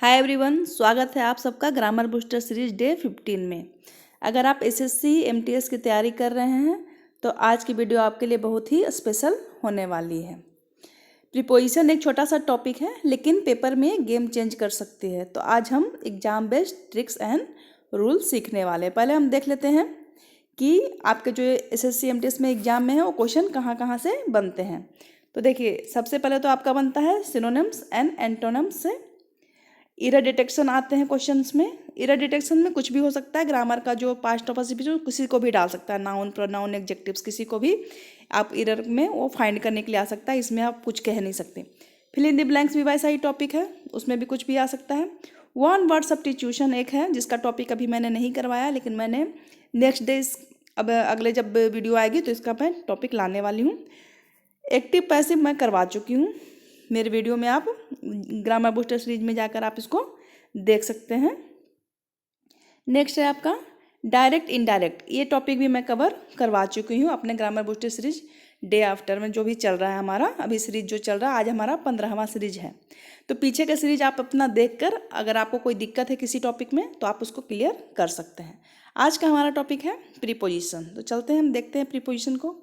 Hi everyone, स्वागत है आप सबका ग्रामर बूस्टर सीरीज डे 15 में। अगर आप एसएससी एमटीएस की तैयारी कर रहे हैं तो आज की वीडियो आपके लिए बहुत ही स्पेशल होने वाली है। प्रीपोजिशन एक छोटा सा टॉपिक है लेकिन पेपर में गेम चेंज कर सकती है। तो आज हम exam based tricks and rule सीखने वाले हैं। पहले हम देख लेते हैं कि आपके जो एसएससी एमटीएस में एग्जाम में है वो क्वेश्चन कहाँ कहाँ से बनते हैं। तो देखिए, सबसे पहले तो आपका बनता है सिनोनिम्स एंड एंटोनिम्स से। इरर डिटेक्शन आते हैं क्वेश्चंस में। इरर डिटेक्शन में कुछ भी हो सकता है, ग्रामर का जो पास्ट ऑफ पार्टिसिपल किसी को भी डाल सकता है, नाउन प्रोनाउन एडजेक्टिव्स किसी को भी आप इरर में वो फाइंड करने के लिए आ सकता है। इसमें आप कुछ कह नहीं सकते। फिल इन द ब्लैंक्स भी वैसा ही टॉपिक है, उसमें भी कुछ भी आ सकता है। वन वर्ड सब्स्टिट्यूशन एक है जिसका टॉपिक अभी मैंने नहीं करवाया, लेकिन मैंने नेक्स्ट डे अब अगले जब वीडियो आएगी तो इसका मैं टॉपिक लाने वाली हूँ। एक्टिव पैसिव मैं करवा चुकी हूँ मेरे वीडियो में, आप ग्रामर बूस्टर सीरीज में जाकर आप इसको देख सकते हैं। नेक्स्ट है आपका डायरेक्ट इनडायरेक्ट। ये टॉपिक भी मैं कवर करवा चुकी हूँ अपने grammar booster series day after में, जो भी चल रहा है हमारा अभी सीरीज जो चल रहा है। आज हमारा 15वां सीरीज है। तो पीछे का सीरीज आप अपना देखकर अगर आपको कोई दिक्कत है किसी टॉपिक में तो आप उसको क्लियर कर सकते हैं। आज का हमारा टॉपिक है प्रीपोजिशन। तो चलते हैं, हम देखते हैं प्रीपोजिशन को।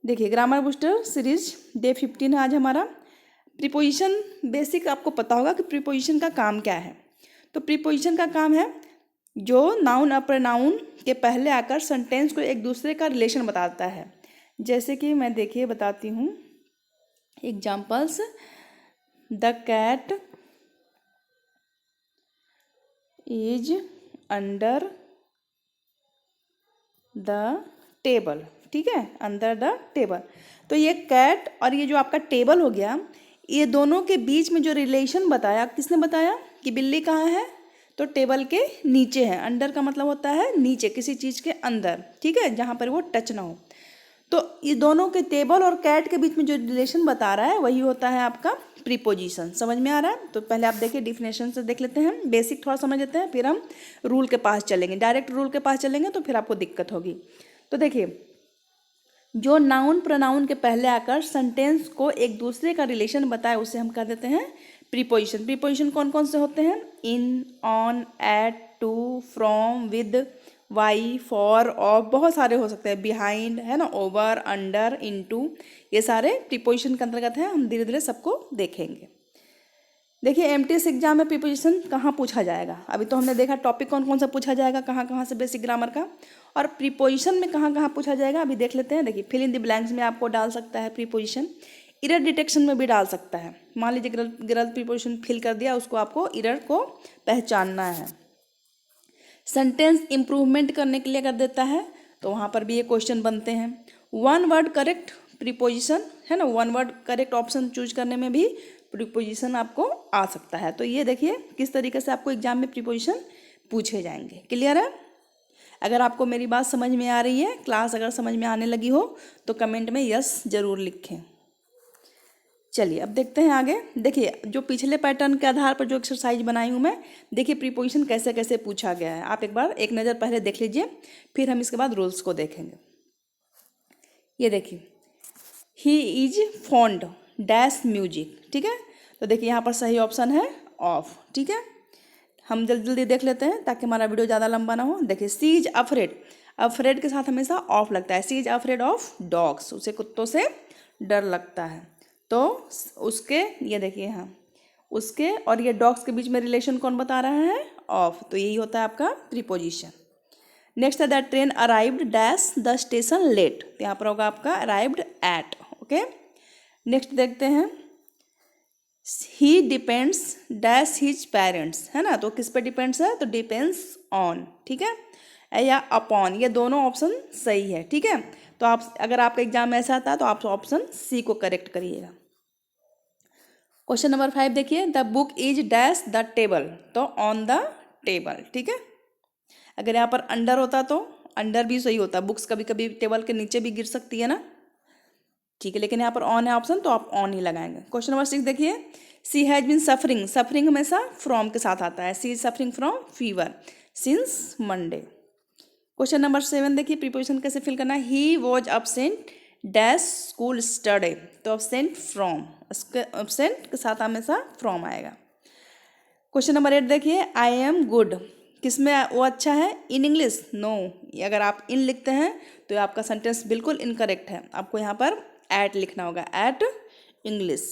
देखिए, ग्रामर बूस्टर सीरीज डे 15 है आज हमारा। प्रीपोजिशन बेसिक आपको पता होगा कि प्रीपोजिशन का काम क्या है। तो प्रीपोजिशन का काम है जो नाउन और प्रोनाउन के पहले आकर सेंटेंस को एक दूसरे का रिलेशन बताता है। जैसे कि मैं देखिए बताती हूँ examples. The cat is under the table. ठीक है, अंडर द टेबल। तो ये कैट और ये जो आपका टेबल हो गया, ये दोनों के बीच में जो रिलेशन बताया, किसने बताया कि बिल्ली कहाँ है, तो टेबल के नीचे है। अंडर का मतलब होता है नीचे, किसी चीज़ के अंदर, ठीक है, जहाँ पर वो टच ना हो। तो ये दोनों के टेबल और कैट के बीच में जो रिलेशन बता रहा है वही होता है आपका प्रीपोजिशन। समझ में आ रहा है? तो पहले आप देखिए डिफिनेशन से देख लेते हैं, बेसिक थोड़ा समझ लेते हैं, फिर हम रूल के पास चलेंगे। डायरेक्ट रूल के पास चलेंगे तो फिर आपको दिक्कत होगी। तो देखिए, जो नाउन प्रोनाउन के पहले आकर सेंटेंस को एक दूसरे का रिलेशन बताए उसे हम कह देते हैं प्रीपोजिशन। प्रीपोजिशन कौन कौन से होते हैं? In, on, at, to, from, with, by, for, of, बहुत सारे हो सकते हैं, बिहाइंड, है ना, ओवर, अंडर, इनटू, ये सारे प्रीपोजिशन के अंतर्गत हैं। हम धीरे धीरे सबको देखेंगे। देखिए, एमटीएस एग्जाम में प्रीपोजिशन कहाँ पूछा जाएगा। अभी तो हमने देखा टॉपिक कौन कौन सा पूछा जाएगा, कहाँ कहाँ से बेसिक ग्रामर का, और प्रीपोजिशन में कहाँ कहाँ पूछा जाएगा अभी देख लेते हैं। देखिए, फिल इन द ब्लैंक्स में आपको डाल सकता है प्रीपोजिशन। इरर डिटेक्शन में भी डाल सकता है। मान लीजिए गलत प्रीपोजिशन फिल कर दिया, उसको आपको इरर को पहचानना है। सेंटेंस इंप्रूवमेंट करने के लिए कर देता है, तो वहाँ पर भी ये क्वेश्चन बनते हैं। वन वर्ड करेक्ट प्रीपोजिशन है ना, one word correct option choose करने में भी प्रीपोजिशन आपको आ सकता है। तो ये देखिए किस तरीके से आपको एग्जाम में प्रीपोजिशन पूछे जाएंगे। क्लियर है? अगर आपको मेरी बात समझ में आ रही है, क्लास अगर समझ में आने लगी हो तो कमेंट में यस जरूर लिखें। चलिए अब देखते हैं आगे। देखिए, जो पिछले पैटर्न के आधार पर जो एक्सरसाइज बनाई हूँ मैं, देखिए प्रीपोजिशन कैसे कैसे पूछा गया है। आप एक बार एक नज़र पहले देख लीजिए, फिर हम इसके बाद रूल्स को देखेंगे। ये देखिए, he is fond dash music. ठीक है, तो देखिए यहाँ पर सही ऑप्शन है ऑफ। ठीक है, हम जल्दी जल्दी देख लेते हैं ताकि हमारा वीडियो ज़्यादा लंबा ना हो। देखिए, सी इज अफ्रेड, अफ्रेड के साथ हमेशा ऑफ लगता है। She is afraid of dogs, उसे कुत्तों से डर लगता है। तो उसके, ये देखिए यहाँ, उसके और ये डॉग्स के बीच में रिलेशन कौन बता रहा है? ऑफ। तो यही होता है आपका प्रीपोजिशन। नेक्स्ट है the train arrived dash the station late. तो यहाँ पर होगा आपका अराइव्ड एट। ओके, नेक्स्ट देखते हैं, ही डिपेंड्स डैश हिज पेरेंट्स, है ना, तो किस पे डिपेंड्स है? तो डिपेंड्स ऑन। ठीक है, या अपॉन, ये दोनों ऑप्शन सही है। ठीक है, तो आप अगर आपका एग्जाम में ऐसा आता है तो आप ऑप्शन सी को करेक्ट करिएगा। क्वेश्चन नंबर 5 देखिए, the book is dash the table, तो ऑन द टेबल। ठीक है, अगर यहाँ पर अंडर होता तो अंडर भी सही होता, बुक्स कभी कभी टेबल के नीचे भी गिर सकती है ना। ठीक है, लेकिन यहाँ पर ऑन है ऑप्शन, तो आप ऑन ही लगाएंगे। क्वेश्चन नंबर 6 देखिए, she has been suffering, suffering हमेशा फ्रॉम के साथ आता है। She is suffering from fever since Monday. Question number 7 देखिए, प्रीपोजिशन कैसे फिल करना है। He was absent dash school yesterday, तो absent फ्रॉम, absent के साथ हमेशा फ्रॉम आएगा। क्वेश्चन नंबर 8 देखिए, आई एम गुड, किस में वो अच्छा है? In English? नो, अगर आप इन लिखते हैं तो आपका सेंटेंस बिल्कुल इनकरेक्ट है, आपको यहाँ पर एट लिखना होगा, at English.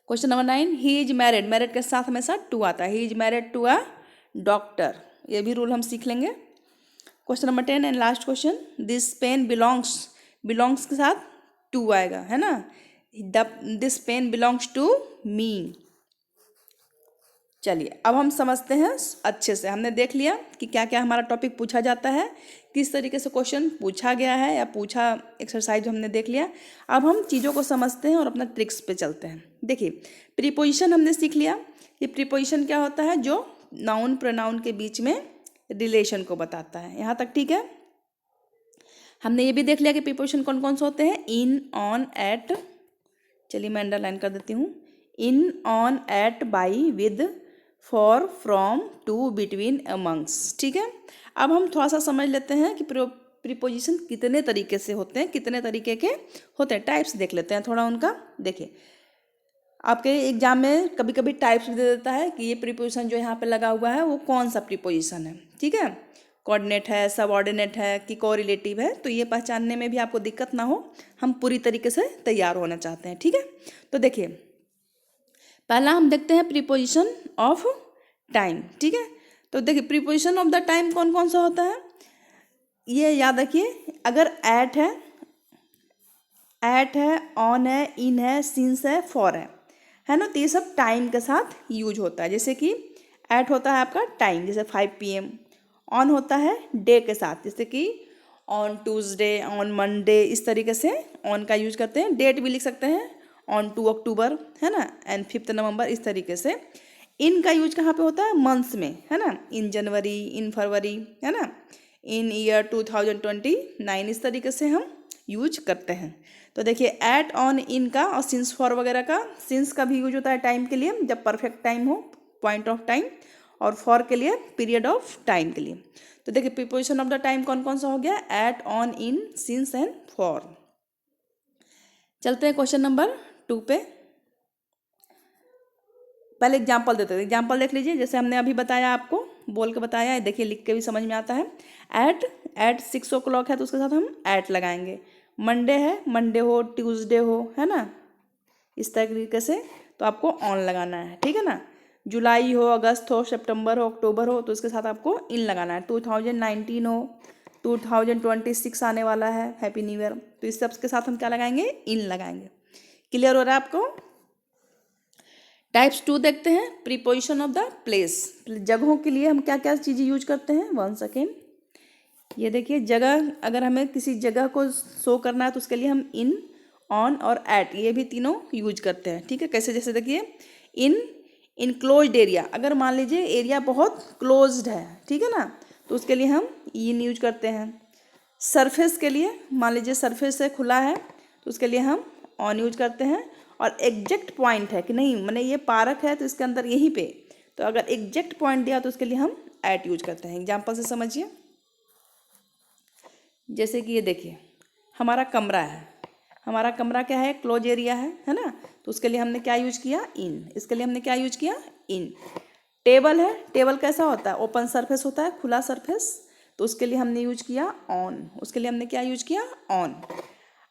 Question number 9, he is married, married के साथ हमेशा टू आता है, he is married to a doctor, ये भी रूल हम सीख लेंगे। Question number 10 and last question, this pen belongs, belongs के साथ टू आएगा, है ना, this pen belongs to me. चलिए अब हम समझते हैं अच्छे से, हमने देख लिया कि क्या क्या हमारा टॉपिक पूछा जाता है, किस तरीके से क्वेश्चन पूछा गया है या पूछा एक्सरसाइज हमने देख लिया। अब हम चीज़ों को समझते हैं और अपना ट्रिक्स पे चलते हैं। देखिए प्रीपोजिशन हमने सीख लिया, ये प्रीपोजिशन क्या होता है? जो नाउन प्रोनाउन के बीच में रिलेशन को बताता है, यहाँ तक ठीक है। हमने ये भी देख लिया कि प्रीपोजिशन कौन कौन से होते हैं, इन, ऑन, एट, चलिए मैं अंडरलाइन कर देती हूँ, in, on, at, by, with, for, from, to, between, amongst, ठीक है। अब हम थोड़ा सा समझ लेते हैं कि प्रीपोजिशन कितने तरीके से होते हैं, कितने तरीके के होते हैं, टाइप्स देख लेते हैं थोड़ा उनका। देखिए आपके एग्जाम में कभी कभी टाइप्स भी दे देता है कि ये प्रीपोजिशन जो यहाँ पे लगा हुआ है वो कौन सा प्रीपोजिशन है, ठीक है, कोऑर्डिनेट है, सबऑर्डिनेट है कि कोरिलेटिव है, तो ये पहचानने में भी आपको दिक्कत ना हो, हम पूरी तरीके से तैयार होना चाहते हैं, ठीक है। तो देखिए पहला हम देखते हैं प्रीपोजिशन ऑफ टाइम, ठीक है। तो देखिए प्रीपोजिशन ऑफ द टाइम कौन कौन सा होता है, ये याद रखिए, अगर एट है, ऑन है, इन है, सिंस है, फॉर है ना, तो ये सब टाइम के साथ यूज होता है। जैसे कि एट होता है आपका टाइम, जैसे 5 PM, ऑन होता है डे के साथ, जैसे कि ऑन ट्यूसडे, ऑन मंडे, इस तरीके से ऑन का यूज करते हैं। डेट भी लिख सकते हैं, ऑन 2 अक्टूबर, है ना, एंड 5 नवंबर, इस तरीके से। इन का यूज कहाँ पे होता है? मंथ्स में, है ना, इन जनवरी, इन फरवरी, है ना, इन ईयर 2029, इस तरीके से हम यूज करते हैं। तो देखिए एट, ऑन, इन का और सिंस, फॉर वगैरह का, सिंस का भी यूज होता है टाइम के लिए जब परफेक्ट टाइम हो, पॉइंट ऑफ टाइम, और फॉर के लिए पीरियड ऑफ टाइम के लिए। तो देखिए प्रीपोजिशन ऑफ द टाइम कौन कौन सा हो गया? At, on, in, since and for. चलते हैं क्वेश्चन नंबर 2 पे। पहले एग्जाम्पल देते हैं, एग्जाम्पल देख लीजिए, जैसे हमने अभी बताया, आपको बोल के बताया है, देखिए लिख के भी समझ में आता है। एट 6 o'clock है तो उसके साथ हम एट लगाएंगे। मंडे है, मंडे हो, ट्यूसडे हो, है ना, इस तरीके से तो आपको ऑन लगाना है, ठीक है ना। जुलाई हो, अगस्त हो, सितंबर हो, अक्टूबर हो, तो उसके साथ आपको इन लगाना है। 2019 हो, 2026 आने वाला है, हैप्पी न्यू ईयर, तो इस सब के साथ हम क्या लगाएंगे? इन लगाएंगे। क्लियर हो रहा है आपको? टाइप्स 2 देखते हैं, प्रीपोजिशन ऑफ द प्लेस, जगहों के लिए हम क्या क्या चीज़ें यूज करते हैं। 1 सेकेंड, ये देखिए जगह, अगर हमें किसी जगह को शो करना है तो उसके लिए हम इन, ऑन और एट, ये भी तीनों यूज करते हैं, ठीक है। कैसे? जैसे देखिए इन इनक्लोज्ड एरिया, अगर मान लीजिए एरिया बहुत क्लोज्ड है, ठीक है ना, तो उसके लिए हम इन यूज करते हैं। सरफेस के लिए, मान लीजिए सरफेस से खुला है तो उसके लिए हम ऑन यूज करते हैं। और एग्जैक्ट पॉइंट है कि नहीं, मैंने ये पार्क है तो इसके अंदर यहीं पे, तो अगर एग्जैक्ट पॉइंट दिया तो उसके लिए हम एट यूज करते हैं। एग्जाम्पल से समझिए, जैसे कि ये देखिए हमारा कमरा है, हमारा कमरा क्या है? क्लोज एरिया है ना, तो उसके लिए हमने क्या यूज किया? इन। इसके लिए हमने क्या यूज किया? इन। टेबल है, टेबल कैसा होता है? ओपन सरफेस होता है, खुला सरफेस, तो उसके लिए हमने यूज किया ऑन। उसके लिए हमने क्या यूज किया? ऑन।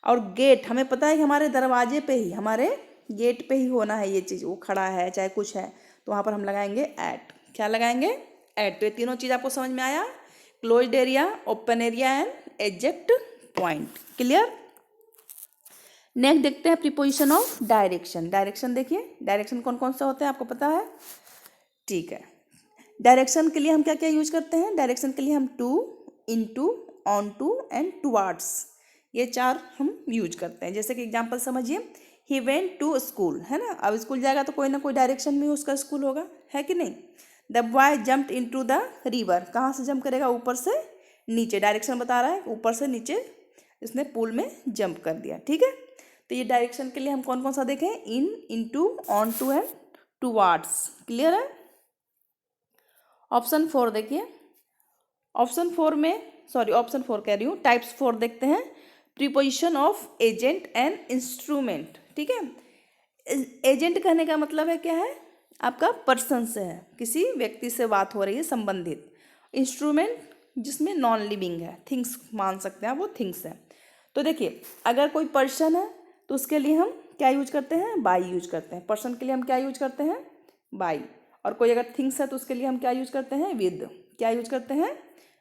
और गेट, हमें पता है कि हमारे दरवाजे पे ही, हमारे गेट पे ही होना है ये चीज़, वो खड़ा है चाहे कुछ है, तो वहाँ पर हम लगाएंगे एट। क्या लगाएंगे? एट। तो ये तीनों चीज़ आपको समझ में आया, closed area, open area and exact point. Clear? Next देखते हैं प्रीपोजिशन ऑफ डायरेक्शन। डायरेक्शन देखिए, डायरेक्शन कौन कौन सा होता है आपको पता है? ठीक है। डायरेक्शन के लिए हम क्या क्या यूज करते हैं? डायरेक्शन के लिए हम to, into, onto and towards, ये 4 हम यूज करते हैं। जैसे कि एग्जांपल समझिए, ही वेंट टू स्कूल, है ना, अब स्कूल जाएगा तो कोई ना कोई डायरेक्शन में उसका स्कूल होगा, है कि नहीं। The boy jumped into the river, कहाँ से जंप करेगा? ऊपर से नीचे, डायरेक्शन बता रहा है, ऊपर से नीचे इसने पूल में जंप कर दिया, ठीक है। तो ये डायरेक्शन के लिए हम कौन कौन सा देखें? In, into, onto and towards. Clear है? ऑप्शन 4 देखिए, ऑप्शन 4 में, सॉरी ऑप्शन 4 कह रही हूँ, टाइप्स 4 देखते हैं, preposition of agent and instrument, ठीक है। एजेंट कहने का मतलब है क्या है? आपका पर्सन से है, किसी व्यक्ति से बात हो रही है, संबंधित। इंस्ट्रूमेंट जिसमें नॉन लिविंग है, थिंग्स मान सकते हैं, वो थिंग्स है। तो देखिए, अगर कोई पर्सन है तो उसके लिए हम क्या यूज करते हैं, बाई यूज करते हैं। पर्सन के लिए हम क्या यूज करते हैं, बाई। और कोई अगर थिंग्स है तो उसके लिए हम क्या यूज करते हैं, विद। क्या यूज करते हैं,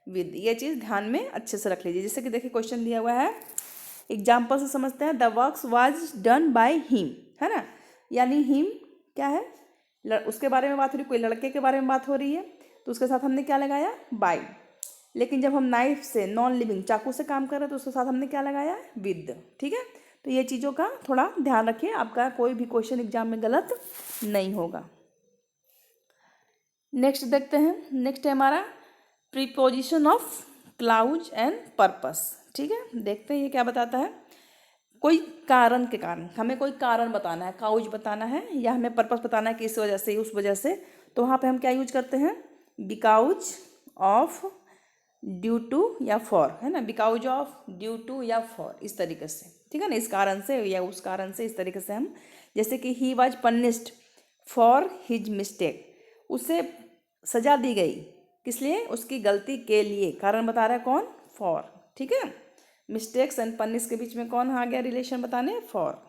विद। ये चीज़ ध्यान में अच्छे से रख लीजिए। जैसे कि देखिए क्वेश्चन दिया हुआ है, एग्जाम्पल से समझते हैं। The works was done by him, है ना, यानी हिम क्या है, उसके बारे में बात हो रही, कोई लड़के के बारे में बात हो रही है, तो उसके साथ हमने क्या लगाया, बाय। लेकिन जब हम नाइफ से, नॉन लिविंग चाकू से काम कर रहे हैं तो उसके साथ हमने क्या लगाया, विद। ठीक है, तो ये चीज़ों का थोड़ा ध्यान रखिए, आपका कोई भी क्वेश्चन एग्जाम में गलत नहीं होगा। नेक्स्ट देखते हैं। नेक्स्ट है हमारा preposition of clause and purpose. ठीक है, देखते हैं ये क्या बताता है। कोई कारण के कारण, हमें कोई कारण बताना है, काउज बताना है, या हमें पर्पस बताना है कि इस वजह से, उस वजह से, तो वहाँ पे हम क्या यूज करते हैं, बिकॉज ऑफ, ड्यू टू या फॉर, है ना, बिकॉज ऑफ, ड्यू टू या फॉर, इस तरीके से। ठीक है ना, इस कारण से या उस कारण से, इस तरीके से हम, जैसे कि he was punished for his mistake, उसे सजा दी गई, किस लिए, उसकी गलती के लिए। कारण बता रहा है कौन, फॉर। ठीक है, मिस्टेक्स एंड पनिश के बीच में कौन आ गया रिलेशन बताने, फॉर।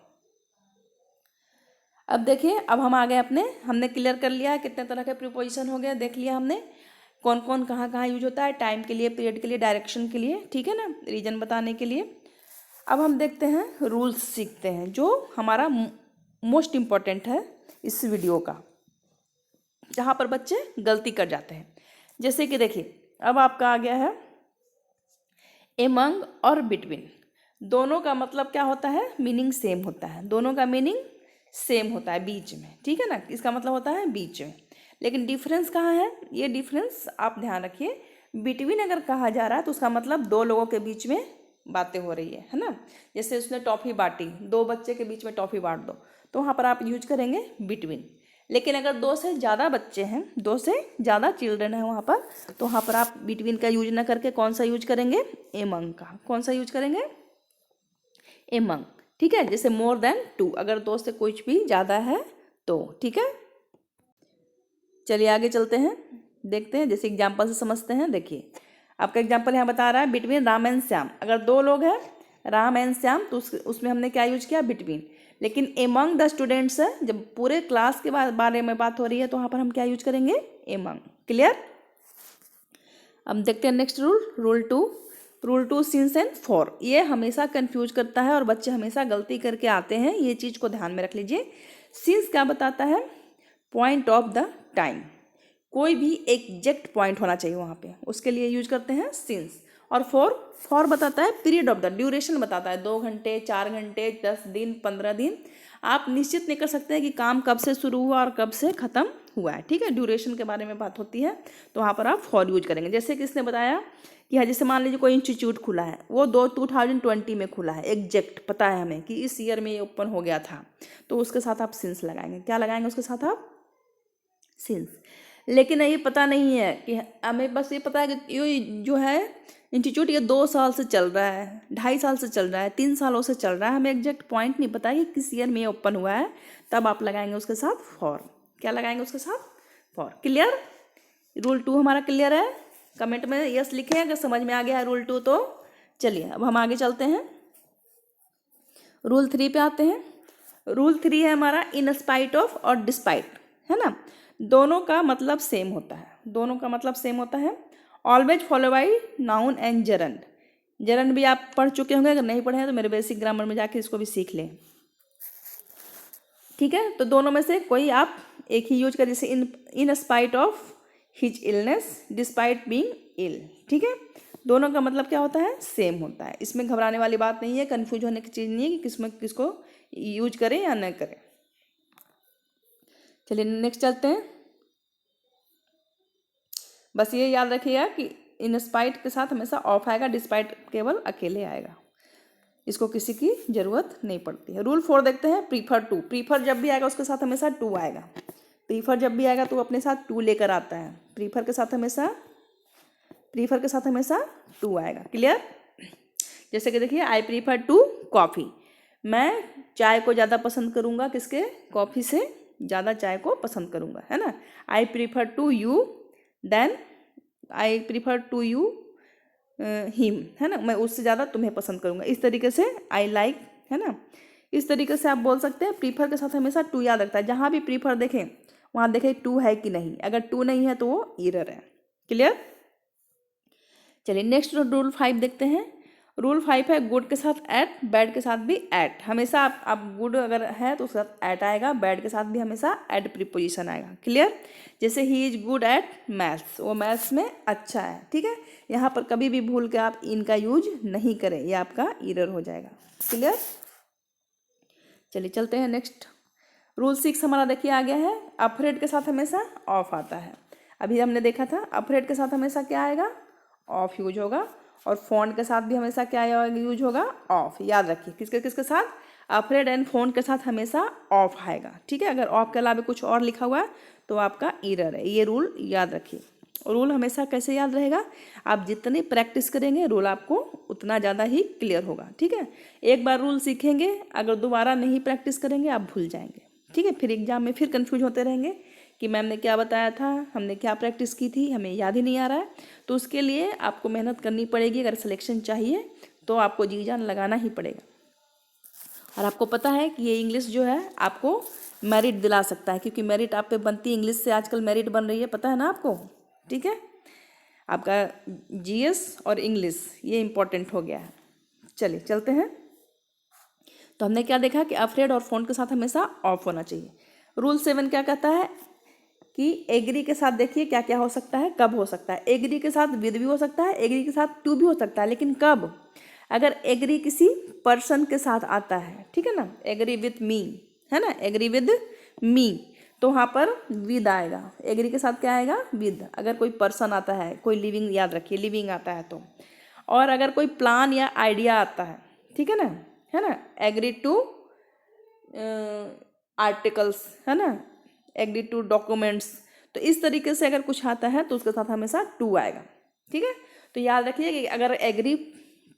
अब देखिए, अब हम आ गए अपने, हमने क्लियर कर लिया है कितने तरह के प्रीपोजिशन हो गए, देख लिया हमने कौन कौन कहाँ कहाँ यूज होता है, टाइम के लिए, पीरियड के लिए, डायरेक्शन के लिए, ठीक है ना, रीजन बताने के लिए। अब हम देखते हैं, रूल्स सीखते हैं, जो हमारा मोस्ट इम्पॉर्टेंट है इस वीडियो का, जहाँ पर बच्चे गलती कर जाते हैं। जैसे कि देखिए, अब आपका आ गया है एमंग और बिटवीन, दोनों का मतलब क्या होता है, मीनिंग सेम होता है, दोनों का मीनिंग सेम होता है, बीच में। ठीक है ना, इसका मतलब होता है बीच में। लेकिन डिफरेंस कहाँ है, ये डिफरेंस आप ध्यान रखिए। बिटवीन अगर कहा जा रहा है तो उसका मतलब दो लोगों के बीच में बातें हो रही है ना। जैसे उसने टॉफ़ी बांटी, दो बच्चे के बीच में टॉफ़ी बांट दो, तो वहाँ पर आप यूज करेंगे बिटवीन। लेकिन अगर दो से ज़्यादा बच्चे हैं, दो से ज़्यादा चिल्ड्रन हैं वहाँ पर, तो वहाँ पर आप बिटवीन का यूज ना करके कौन सा यूज करेंगे, एमंग का। कौन सा यूज करेंगे, एमंग। ठीक है, जैसे मोर देन टू, अगर दो से कुछ भी ज़्यादा है तो। ठीक है, चलिए आगे चलते हैं, देखते हैं, जैसे एग्जाम्पल से समझते हैं। देखिए, आपका एग्जाम्पल यहाँ बता रहा है बिटवीन राम एंड श्याम। अगर दो लोग हैं, राम एंड श्याम, तो उसमें हमने क्या यूज किया, बिटवीन। लेकिन एमंग द स्टूडेंट्स है, जब पूरे क्लास के बारे में बात हो रही है तो वहाँ पर हम क्या यूज करेंगे, एमंग। क्लियर। अब देखते हैं next rule, rule two since and for. ये हमेशा कंफ्यूज करता है और बच्चे हमेशा गलती करके आते हैं, ये चीज़ को ध्यान में रख लीजिए। सिंस क्या बताता है, पॉइंट ऑफ द टाइम, कोई भी एग्जैक्ट पॉइंट होना चाहिए वहाँ पे, उसके लिए यूज करते हैं सिंस। और फॉर बताता है पीरियड ऑफ द, ड्यूरेशन बताता है, 2 घंटे, 4 घंटे, 10 दिन, 15 दिन। आप निश्चित नहीं कर सकते हैं कि काम कब से शुरू हुआ और कब से ख़त्म हुआ है। ठीक है, ड्यूरेशन के बारे में बात होती है, तो वहाँ पर आप फॉर यूज करेंगे। जैसे कि इसने बताया कि हाँ, जैसे मान लीजिए कोई इंस्टीट्यूट खुला है, वो 2020 में खुला है, एग्जैक्ट पता है हमें कि इस ईयर में ये ओपन हो गया था, तो उसके साथ आप सिंस लगाएंगे। क्या लगाएंगे उसके साथ आप, सिंस। लेकिन ये पता नहीं है कि हमें, बस ये पता है कि ये जो है इंस्टीट्यूट ये 2 साल से चल रहा है, 2.5 साल से चल रहा है, 3 सालों से चल रहा है, हमें एग्जैक्ट पॉइंट नहीं पता है कि किस ईयर में ये ओपन हुआ है, तब आप लगाएंगे उसके साथ फॉर। क्या लगाएंगे उसके साथ, फॉर। क्लियर, रूल 2 हमारा क्लियर है। कमेंट में यस लिखें अगर समझ में आ गया है रूल 2 तो। चलिए अब हम आगे चलते हैं, रूल 3 पे आते हैं। रूल 3 है हमारा इन स्पाइट ऑफ और डिस्पाइट, है ना, दोनों का मतलब सेम होता है, दोनों का मतलब सेम होता है। Always follow by noun and gerund. Gerund भी आप पढ़ चुके होंगे, अगर नहीं पढ़े हैं तो मेरे बेसिक ग्रामर में जाके इसको भी सीख लें। ठीक है, तो दोनों में से कोई आप एक ही यूज करें, जैसे in spite of his illness, despite being ill. ठीक है, दोनों का मतलब क्या होता है, सेम होता है। इसमें घबराने वाली बात नहीं है, कन्फ्यूज होने की चीज़ नहीं है कि किसमें किसको यूज करें या न करें। चलिए नेक्स्ट चलते हैं। बस ये याद रखिएगा कि इन स्पाइट के साथ हमेशा ऑफ आएगा, डिस्पाइट केवल अकेले आएगा, इसको किसी की ज़रूरत नहीं पड़ती है। रूल 4 देखते हैं, प्रीफर टू। प्रीफर जब भी आएगा उसके साथ हमेशा टू आएगा। प्रीफर जब भी आएगा तो अपने साथ टू लेकर आता है, प्रीफर के साथ हमेशा टू आएगा। क्लियर। जैसे कि देखिए, आई प्रीफर टू कॉफ़ी, मैं चाय को ज़्यादा पसंद करूँगा किसके, कॉफ़ी से। ज़्यादा चाय को पसंद करूँगा, है ना। I prefer to you than I prefer to you him, है ना, मैं उससे ज़्यादा तुम्हें पसंद करूँगा। इस तरीके से आई लाइक, है ना, इस तरीके से आप बोल सकते हैं। प्रीफर के साथ हमेशा टू याद रखता है। जहाँ भी प्रीफर देखें वहाँ देखें टू है कि नहीं, अगर टू नहीं है तो वो एरर है। क्लियर। चलिए नेक्स्ट रूल 5 देखते हैं। रूल 5 है गुड के साथ एट, बैड के साथ भी एट। हमेशा आप गुड अगर है तो उसके साथ एट आएगा, बैड के साथ भी हमेशा एट प्रीपोजिशन आएगा। क्लियर। जैसे he is good at maths, वो मैथ्स में अच्छा है, ठीक है। यहाँ पर कभी भी भूल के आप इनका यूज नहीं करें, ये आपका एरर हो जाएगा। क्लियर। चलिए चलते हैं नेक्स्ट। रूल 6 हमारा देखिए आ गया है। अफ्रेड के साथ हमेशा ऑफ आता है। अभी हमने देखा था अफ्रेड के साथ हमेशा क्या आएगा, ऑफ यूज होगा। और फोन के साथ भी हमेशा क्या यूज होगा, ऑफ। याद रखिए किसके किसके साथ, अफ्रेड एंड फोन के साथ हमेशा ऑफ आएगा, ठीक है। अगर ऑफ के अलावा कुछ और लिखा हुआ है तो आपका एरर है। ये रूल याद रखिए। रूल हमेशा कैसे याद रहेगा, आप जितनी प्रैक्टिस करेंगे रूल आपको उतना ज़्यादा ही क्लियर होगा, ठीक है। एक बार रूल सीखेंगे, अगर दोबारा नहीं प्रैक्टिस करेंगे आप भूल जाएंगे, ठीक है। फिर एग्जाम में फिर कंफ्यूज होते रहेंगे कि मैम ने क्या बताया था, हमने क्या प्रैक्टिस की थी, हमें याद ही नहीं आ रहा है। तो उसके लिए आपको मेहनत करनी पड़ेगी। अगर सिलेक्शन चाहिए तो आपको जी जान लगाना ही पड़ेगा। और आपको पता है कि ये इंग्लिश जो है आपको मेरिट दिला सकता है, क्योंकि मेरिट आप पे बनती है। इंग्लिश से आजकल मेरिट बन रही है, पता है ना आपको, ठीक है। आपका जीएस और इंग्लिश ये इम्पोर्टेंट हो गया है। चलिए चलते हैं। तो हमने क्या देखा कि अफ्रेड और फोन के साथ हमेशा ऑफ होना चाहिए। रूल 7 क्या कहता है कि एग्री के साथ देखिए क्या क्या हो सकता है, कब हो सकता है। एग्री के साथ विद भी हो सकता है, एग्री के साथ टू भी हो सकता है, लेकिन कब, अगर एग्री किसी पर्सन के साथ आता है, ठीक है ना, एग्री विथ मी, है ना, एग्री विद मी, तो वहाँ पर विद आएगा। एग्री के साथ क्या आएगा, विद। अगर कोई पर्सन आता है, कोई लिविंग, याद रखिए लिविंग आता है तो। और अगर कोई प्लान या आइडिया आता है, ठीक है ना, एग्री टू आर्टिकल्स, है ना, एग्री टू डॉक्यूमेंट्स। तो इस तरीके से अगर कुछ आता है तो उसके साथ हमेशा टू आएगा, ठीक है। तो याद रखिए कि अगर एग्री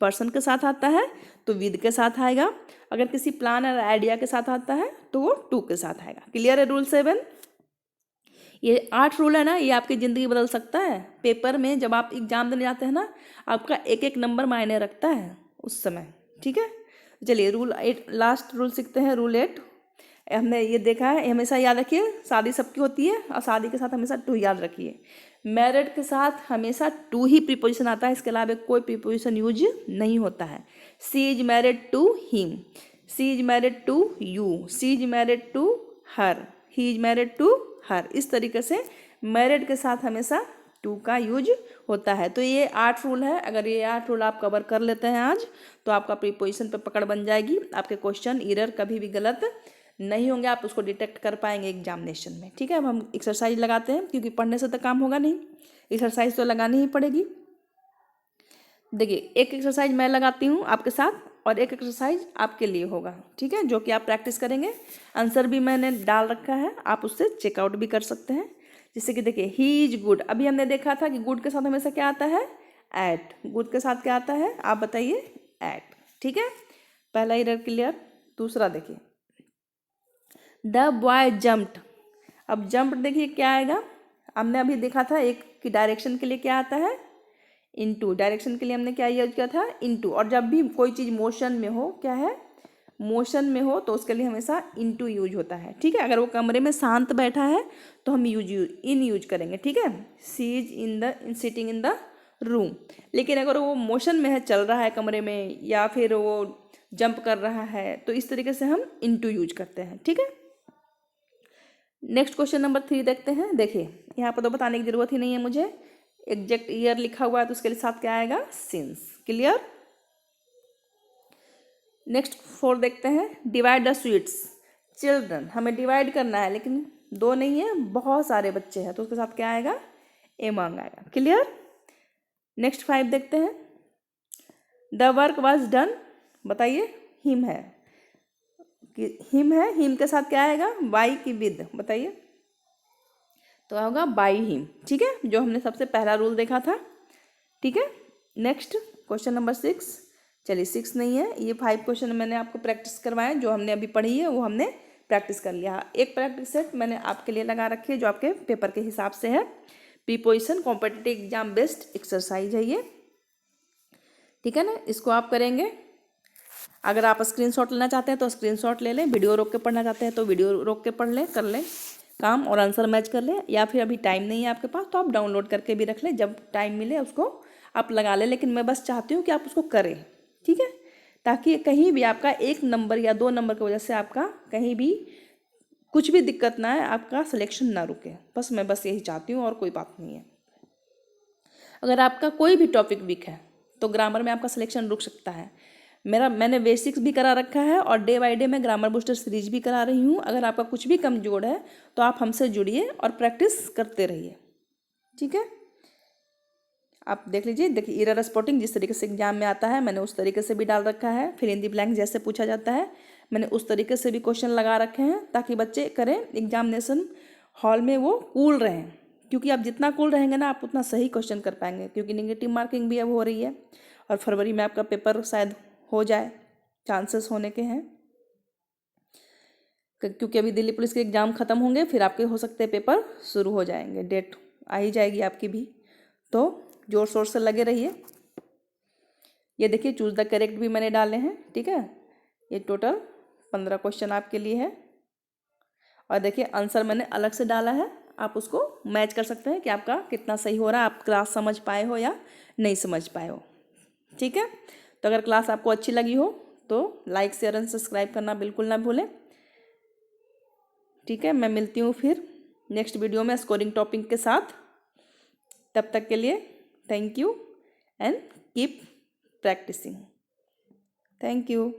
पर्सन के साथ आता है तो विद के साथ आएगा, अगर किसी प्लान और आइडिया के साथ आता है तो वो टू के साथ आएगा। क्लियर है रूल 7। ये 8 रूल है ना, ये आपकी ज़िंदगी बदल सकता है। पेपर में जब आप एग्जाम देने जाते हैं ना, आपका एक एक नंबर मायने रखता है उस समय, ठीक है। चलिए रूल 8, लास्ट रूल सीखते हैं। रूल 8 हमने ये देखा है, हमेशा याद रखिए शादी सबकी होती है और शादी के साथ हमेशा टू याद रखिए। मैरिड के साथ हमेशा टू ही प्रीपोजिशन आता है, इसके अलावा कोई प्रीपोजिशन यूज नहीं होता है। She is married to him, she is married to you, she is married to her, he is married to her. इस तरीके से मैरिड के साथ हमेशा टू का यूज होता है। तो ये 8 रूल है। अगर ये 8 रूल आप कवर कर लेते हैं आज, तो आपका प्रीपोजिशन पे पकड़ बन जाएगी। आपके क्वेश्चन एरर कभी भी गलत नहीं होंगे, आप उसको डिटेक्ट कर पाएंगे एग्जामिनेशन में, ठीक है। अब हम एक्सरसाइज लगाते हैं, क्योंकि पढ़ने से तो काम होगा नहीं, एक्सरसाइज तो लगानी ही पड़ेगी। देखिए एक एक्सरसाइज मैं लगाती हूँ आपके साथ और एक एक्सरसाइज आपके लिए होगा, ठीक है, जो कि आप प्रैक्टिस करेंगे। आंसर भी मैंने डाल रखा है, आप उससे चेकआउट भी कर सकते हैं। जैसे कि देखिए ही इज गुड, अभी हमने देखा था कि गुड के साथ हमेशा क्या आता है, एट। गुड के साथ क्या आता है, आप बताइए, एट, ठीक है। पहला एरर क्लियर। दूसरा देखिए, द बॉय जम्प्ड। अब जंप देखिए क्या आएगा, हमने अभी देखा था एक की डायरेक्शन के लिए क्या आता है, इनटू। डायरेक्शन के लिए हमने क्या यूज किया था, इनटू। और जब भी कोई चीज़ मोशन में हो, क्या है, मोशन में हो, तो उसके लिए हमेशा इनटू यूज होता है, ठीक है। अगर वो कमरे में शांत बैठा है तो हम इन यूज करेंगे, ठीक है। She is in sitting in the room. लेकिन अगर वो मोशन में है, चल रहा है कमरे में, या फिर वो जंप कर रहा है, तो इस तरीके से हम इनटू यूज करते हैं, ठीक है। नेक्स्ट क्वेश्चन नंबर 3 देखते हैं। देखिए यहाँ पर तो बताने की जरूरत ही नहीं है मुझे, एग्जैक्ट ईयर लिखा हुआ है तो उसके लिए साथ क्या आएगा, सिंस। क्लियर। नेक्स्ट 4 देखते हैं। डिवाइड द स्वीट्स चिल्ड्रन, हमें डिवाइड करना है, लेकिन 2 नहीं है, बहुत सारे बच्चे हैं, तो उसके साथ क्या आएगा, एमंग आएगा। क्लियर। नेक्स्ट 5 देखते हैं। द वर्क वॉज डन, बताइए, हिम है, हिम है, हिम के साथ क्या आएगा, बाई की विद, बताइए, तो होगा बाई हिम, ठीक है, जो हमने सबसे पहला रूल देखा था, ठीक है। नेक्स्ट क्वेश्चन नंबर 6, चलिए 6 नहीं है, ये 5 क्वेश्चन मैंने आपको प्रैक्टिस करवाए, जो हमने अभी पढ़ी है वो हमने प्रैक्टिस कर लिया। एक प्रैक्टिस सेट मैंने आपके लिए लगा रखी है जो आपके पेपर के हिसाब से है। Preposition competitive exam based exercise है ये, ठीक है ना। इसको आप करेंगे। अगर आप स्क्रीनशॉट लेना चाहते हैं तो स्क्रीनशॉट ले लें, वीडियो रोक के पढ़ना चाहते हैं तो वीडियो रोक के पढ़ लें, कर लें काम और आंसर मैच कर लें, या फिर अभी टाइम नहीं है आपके पास तो आप डाउनलोड करके भी रख लें, जब टाइम मिले उसको आप लगा लें। लेकिन मैं बस चाहती हूँ कि आप उसको करें, ठीक है, ताकि कहीं भी आपका 1 नंबर या 2 नंबर की वजह से आपका कहीं भी कुछ भी दिक्कत ना है, आपका सिलेक्शन ना रुके। बस मैं यही चाहती हूँ और कोई बात नहीं है। अगर आपका कोई भी टॉपिक वीक है तो ग्रामर में आपका सिलेक्शन रुक सकता है। मैंने बेसिक्स भी करा रखा है और डे बाय डे मैं ग्रामर बूस्टर सीरीज भी करा रही हूँ। अगर आपका कुछ भी कमजोर है तो आप हमसे जुड़िए और प्रैक्टिस करते रहिए, ठीक है। आप देख लीजिए, देखिए एरर स्पॉटिंग जिस तरीके से एग्जाम में आता है मैंने उस तरीके से भी डाल रखा है। फिर इन दी ब्लैंक जैसे पूछा जाता है मैंने उस तरीके से भी क्वेश्चन लगा रखे हैं, ताकि बच्चे करें एग्जामिनेशन हॉल में वो कूल रहें। क्योंकि आप जितना कूल रहेंगे ना आप उतना सही क्वेश्चन कर पाएंगे, क्योंकि नेगेटिव मार्किंग भी अब हो रही है और फरवरी में आपका पेपर शायद हो जाए, चांसेस होने के हैं। क्योंकि अभी दिल्ली पुलिस के एग्ज़ाम ख़त्म होंगे, फिर आपके हो सकते हैं पेपर शुरू हो जाएंगे, डेट आ ही जाएगी आपकी भी। तो जोर शोर से लगे रहिए। ये देखिए चूज़ द करेक्ट भी मैंने डाले हैं, ठीक है। ये टोटल 15 क्वेश्चन आपके लिए है। और देखिए आंसर मैंने अलग से डाला है, आप उसको मैच कर सकते हैं कि आपका कितना सही हो रहा है, आप क्लास समझ पाए हो या नहीं समझ पाए हो, ठीक है। तो अगर क्लास आपको अच्छी लगी हो तो लाइक शेयर एंड सब्सक्राइब करना बिल्कुल ना भूलें, ठीक है। मैं मिलती हूँ फिर नेक्स्ट वीडियो में स्कोरिंग टॉपिक के साथ। तब तक के लिए thank you and keep practising. Thank you.